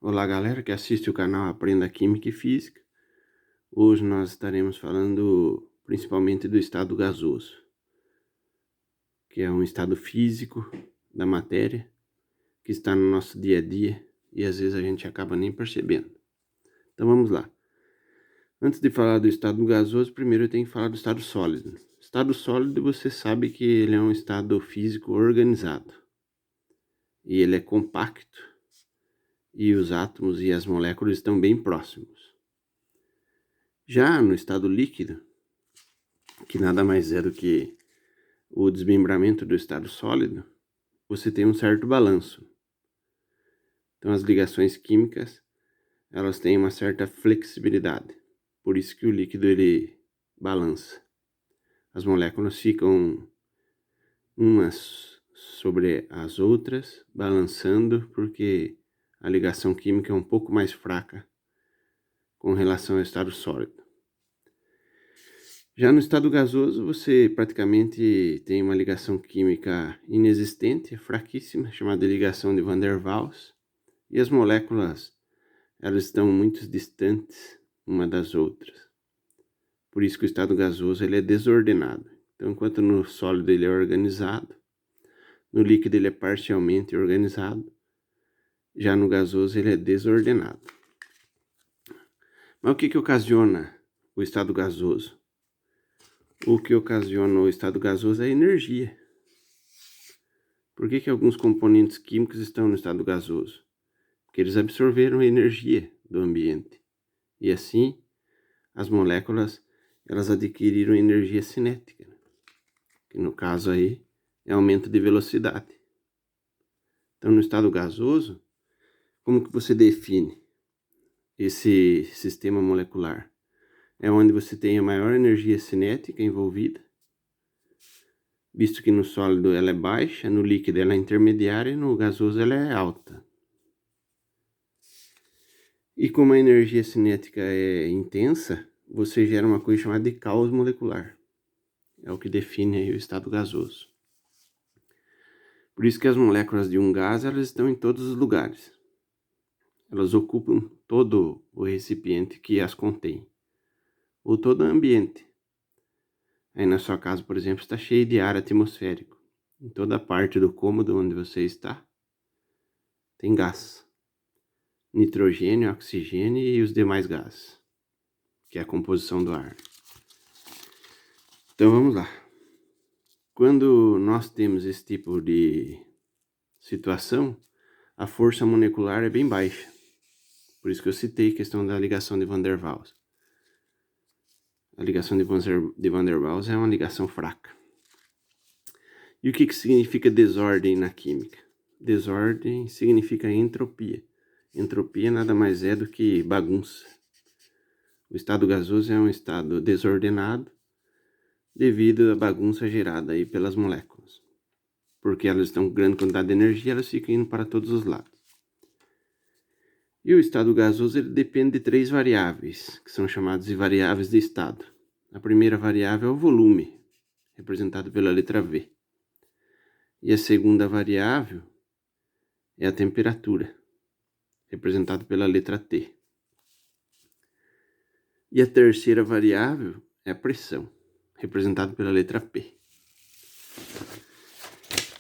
Olá, galera que assiste o canal Aprenda Química e Física. Hoje nós estaremos falando principalmente do estado gasoso, que é um estado físico da matéria que está no nosso dia a dia e às vezes a gente acaba nem percebendo. Então vamos lá. Antes de falar do estado gasoso, primeiro eu tenho que falar do estado sólido. Estado sólido, você sabe que ele é um estado físico organizado e ele é compacto e os átomos e as moléculas estão bem próximos. Já no estado líquido, que nada mais é do que o desmembramento do estado sólido, você tem um certo balanço. Então as ligações químicas, elas têm uma certa flexibilidade. Por isso que o líquido ele balança. As moléculas ficam umas sobre as outras, balançando, porque a ligação química é um pouco mais fraca com relação ao estado sólido. Já no estado gasoso, você praticamente tem uma ligação química inexistente, fraquíssima, chamada ligação de Van der Waals, e as moléculas elas estão muito distantes uma das outras. Por isso que o estado gasoso ele é desordenado. Então, enquanto no sólido ele é organizado, no líquido ele é parcialmente organizado, já no gasoso ele é desordenado. Mas o que ocasiona o estado gasoso? O que ocasiona o estado gasoso é a energia. Por que alguns componentes químicos estão no estado gasoso? Porque eles absorveram a energia do ambiente. E assim, as moléculas elas adquiriram energia cinética, que no caso aí é aumento de velocidade. Então, no estado gasoso, como que você define esse sistema molecular? É onde você tem a maior energia cinética envolvida, visto que no sólido ela é baixa, no líquido ela é intermediária e no gasoso ela é alta. E como a energia cinética é intensa, você gera uma coisa chamada de caos molecular. É o que define aí o estado gasoso. Por isso que as moléculas de um gás elas estão em todos os lugares. Elas ocupam todo o recipiente que as contém, ou todo o ambiente. Aí na sua casa, por exemplo, está cheio de ar atmosférico. Em toda parte do cômodo onde você está, tem gás. Nitrogênio, oxigênio e os demais gases, que é a composição do ar. Então vamos lá. Quando nós temos esse tipo de situação, a força molecular é bem baixa. Por isso que eu citei a questão da ligação de Van der Waals. A ligação de Van der Waals é uma ligação fraca. E o que significa desordem na química? Desordem significa entropia. Entropia nada mais é do que bagunça. O estado gasoso é um estado desordenado devido à bagunça gerada aí pelas moléculas. Porque elas estão com grande quantidade de energia, elas ficam indo para todos os lados. E o estado gasoso ele depende de 3 variáveis, que são chamadas de variáveis de estado. A primeira variável é o volume, representado pela letra V. E a segunda variável é a temperatura, representada pela letra T. E a terceira variável é a pressão, representada pela letra P.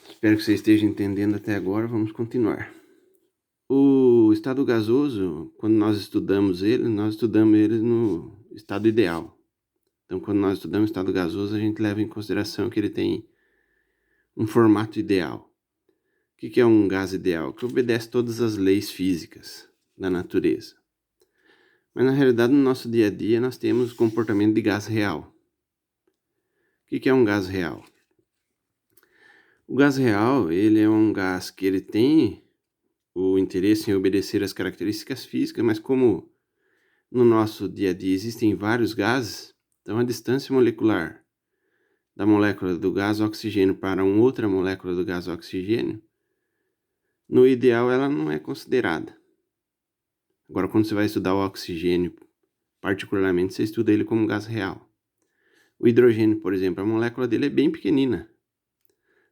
Espero que você esteja entendendo até agora, vamos continuar. O estado gasoso, quando nós estudamos ele no estado ideal. Então, quando nós estudamos estado gasoso, a gente leva em consideração que ele tem um formato ideal. O que é um gás ideal? Que obedece todas as leis físicas da natureza. Mas, na realidade, no nosso dia a dia, nós temos o comportamento de gás real. O que é um gás real? O gás real, ele é um gás que ele tem o interesse em obedecer às características físicas, mas como no nosso dia a dia existem vários gases, então a distância molecular da molécula do gás oxigênio para uma outra molécula do gás oxigênio, no ideal ela não é considerada. Agora, quando você vai estudar o oxigênio, particularmente, você estuda ele como gás real. O hidrogênio, por exemplo, a molécula dele é bem pequenina.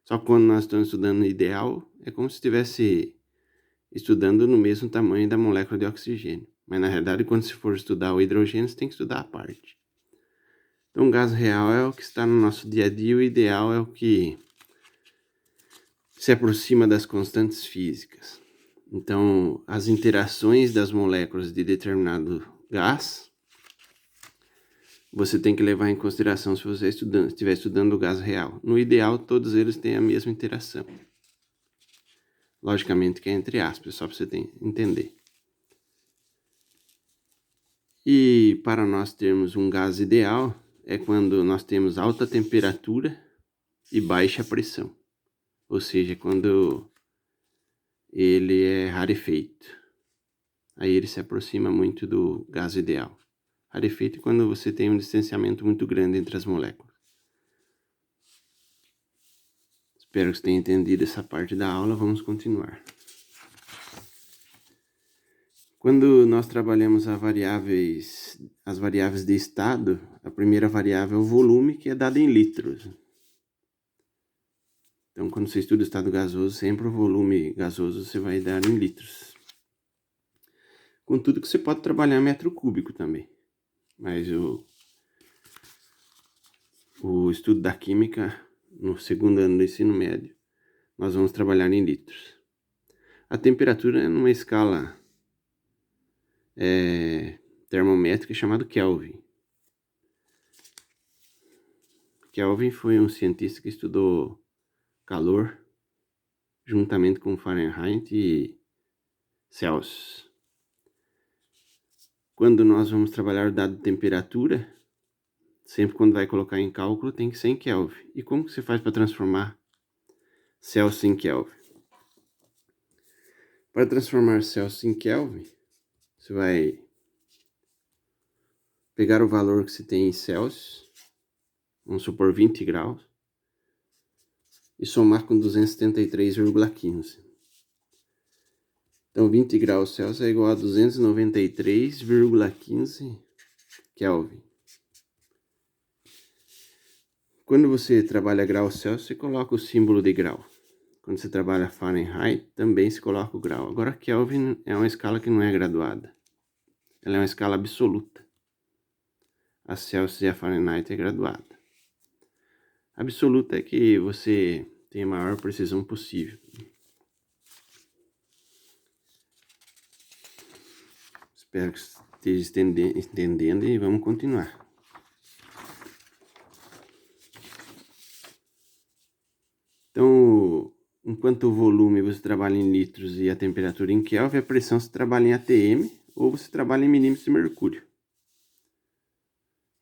Só que quando nós estamos estudando o ideal, é como se estivesse estudando no mesmo tamanho da molécula de oxigênio. Mas na realidade, quando se for estudar o hidrogênio, você tem que estudar a parte. Então, o gás real é o que está no nosso dia a dia, o ideal é o que se aproxima das constantes físicas. Então, as interações das moléculas de determinado gás, você tem que levar em consideração se você estiver estudando o gás real. No ideal, todos eles têm a mesma interação. Logicamente que é entre aspas, só para você entender. E para nós termos um gás ideal, é quando nós temos alta temperatura e baixa pressão. Ou seja, quando ele é rarefeito. Aí ele se aproxima muito do gás ideal. Rarefeito é quando você tem um distanciamento muito grande entre as moléculas. Espero que você tenha entendido essa parte da aula. Vamos continuar. Quando nós trabalhamos as variáveis de estado, a primeira variável é o volume, que é dado em litros. Então, quando você estuda o estado gasoso, sempre o volume gasoso você vai dar em litros. Contudo que você pode trabalhar em metro cúbico também. Mas o estudo da química, no segundo ano do ensino médio, nós vamos trabalhar em litros. A temperatura é numa escala termométrica chamada Kelvin. Kelvin foi um cientista que estudou calor juntamente com Fahrenheit e Celsius. Quando nós vamos trabalhar o dado de temperatura, sempre quando vai colocar em cálculo tem que ser em Kelvin. E como que você faz para transformar Celsius em Kelvin? Para transformar Celsius em Kelvin, você vai pegar o valor que você tem em Celsius, vamos supor 20 graus, e somar com 273,15. Então 20 graus Celsius é igual a 293,15 Kelvin. Quando você trabalha grau Celsius, você coloca o símbolo de grau. Quando você trabalha Fahrenheit, também se coloca o grau. Agora, Kelvin é uma escala que não é graduada. Ela é uma escala absoluta. A Celsius e a Fahrenheit é graduada. Absoluta é que você tem a maior precisão possível. Espero que esteja entendendo e vamos continuar. Então, enquanto o volume você trabalha em litros e a temperatura em Kelvin, a pressão você trabalha em atm ou você trabalha em milímetros de mercúrio.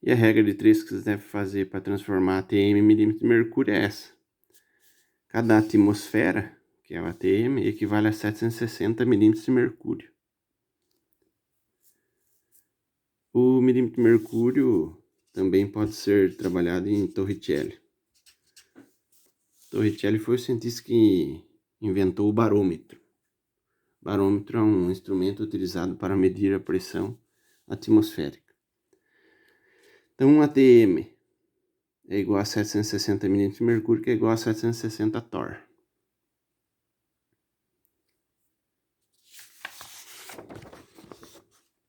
E a regra de 3 que você deve fazer para transformar atm em milímetros de mercúrio é essa. Cada atmosfera, que é o atm, equivale a 760 milímetros de mercúrio. O milímetro de mercúrio também pode ser trabalhado em Torricelli. Torricelli foi o cientista que inventou o barômetro. O barômetro é um instrumento utilizado para medir a pressão atmosférica. Então, um atm é igual a 760 milímetros de mercúrio, que é igual a 760 torr.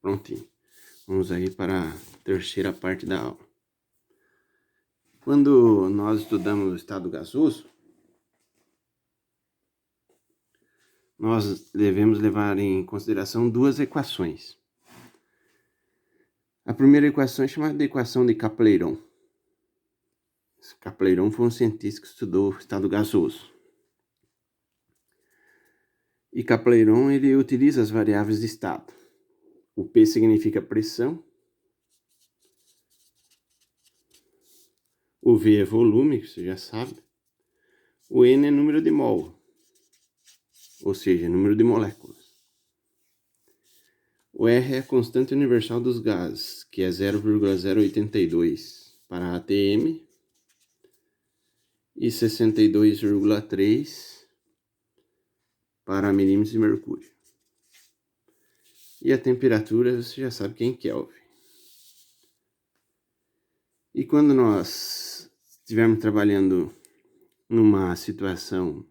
Prontinho. Vamos aí para a terceira parte da aula. Quando nós estudamos o estado gasoso, nós devemos levar em consideração duas equações. A primeira equação é chamada de equação de Caplayron. Caplayron foi um cientista que estudou o estado gasoso. E Caplayron ele utiliza as variáveis de estado. O P significa pressão. O V é volume, que você já sabe. O N é número de mol, ou seja, número de moléculas. O R é a constante universal dos gases, que é 0,082 para atm e 62,3 para milímetros de mercúrio. E a temperatura você já sabe que é em Kelvin. E quando nós estivermos trabalhando numa situação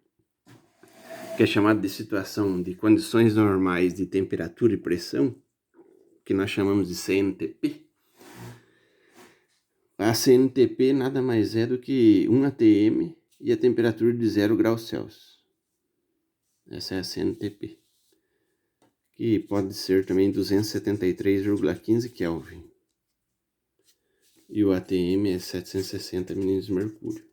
que é chamado de situação de condições normais de temperatura e pressão, que nós chamamos de CNTP. A CNTP nada mais é do que 1 atm e a temperatura de 0 graus Celsius. Essa é a CNTP, que pode ser também 273,15 Kelvin. E o ATM é 760 milímetros de mercúrio.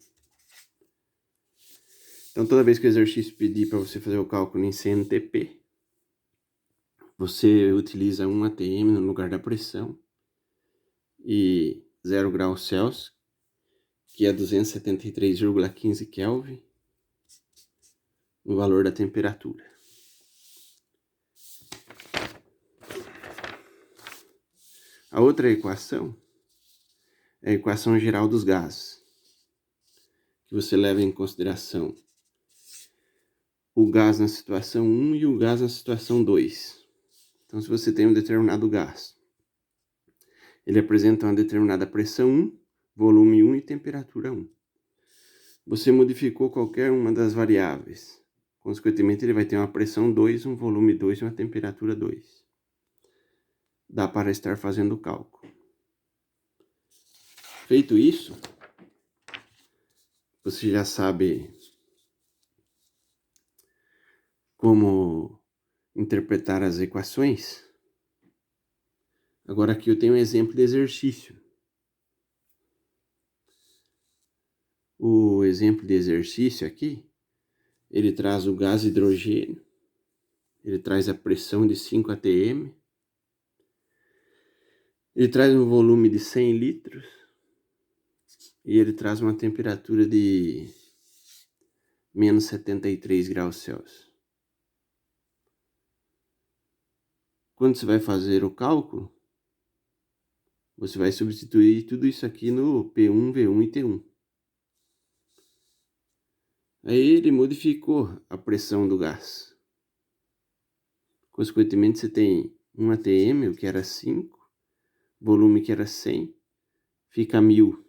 Então, toda vez que o exercício pedir para você fazer o cálculo em CNTP, você utiliza 1 atm no lugar da pressão e 0 graus Celsius, que é 273,15 Kelvin, o valor da temperatura. A outra equação é a equação geral dos gases, que você leva em consideração o gás na situação 1 e o gás na situação 2. Então, se você tem um determinado gás, ele apresenta uma determinada pressão 1, volume 1 e temperatura 1. Você modificou qualquer uma das variáveis. Consequentemente, ele vai ter uma pressão 2, um volume 2 e uma temperatura 2. Dá para estar fazendo o cálculo. Feito isso, você já sabe como interpretar as equações. Agora aqui eu tenho um exemplo de exercício. O exemplo de exercício aqui, ele traz o gás hidrogênio, ele traz a pressão de 5 atm, ele traz um volume de 100 litros e ele traz uma temperatura de menos 73 graus Celsius. Quando você vai fazer o cálculo, você vai substituir tudo isso aqui no P1, V1 e T1. Aí ele modificou a pressão do gás. Consequentemente, você tem 1 atm, o que era 5, volume que era 100, fica 1000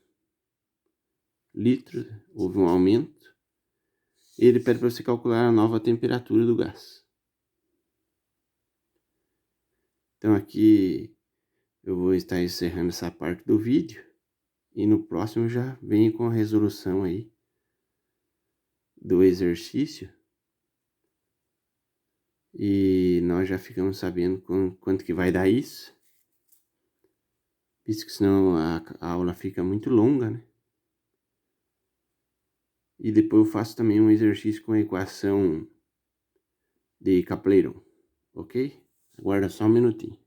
litros, houve um aumento. E ele pede para você calcular a nova temperatura do gás. Então aqui eu vou estar encerrando essa parte do vídeo. E no próximo já venho com a resolução aí do exercício. E nós já ficamos sabendo quanto que vai dar isso. Visto que senão a aula fica muito longa, né? E depois eu faço também um exercício com a equação de Capleron, ok? Aguarda só um minutinho.